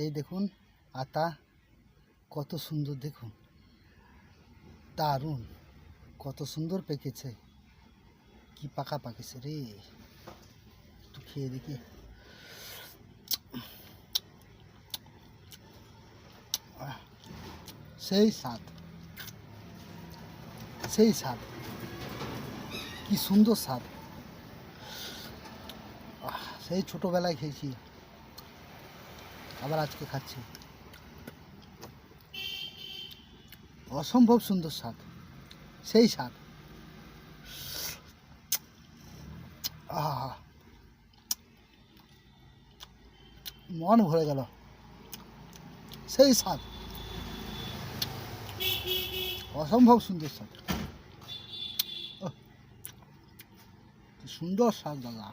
এই দেখুন আতা কত সুন্দর, দেখুন দারুণ, কত সুন্দর পেকেছে, কি পাকা পাকেছে রে। একটু খেয়ে দেখি। সেই স্বাদ, সেই স্বাদ, কি সুন্দর স্বাদ। সেই ছোটোবেলায় খেয়েছি, আবার আজকে খাচ্ছি। অসম্ভব সুন্দর স্বাদ, সেই স্বাদ। আহা, মন ভরে গেল, সেই স্বাদ, অসম্ভব সুন্দর স্বাদ। কি সুন্দর স্বাদ দাদা।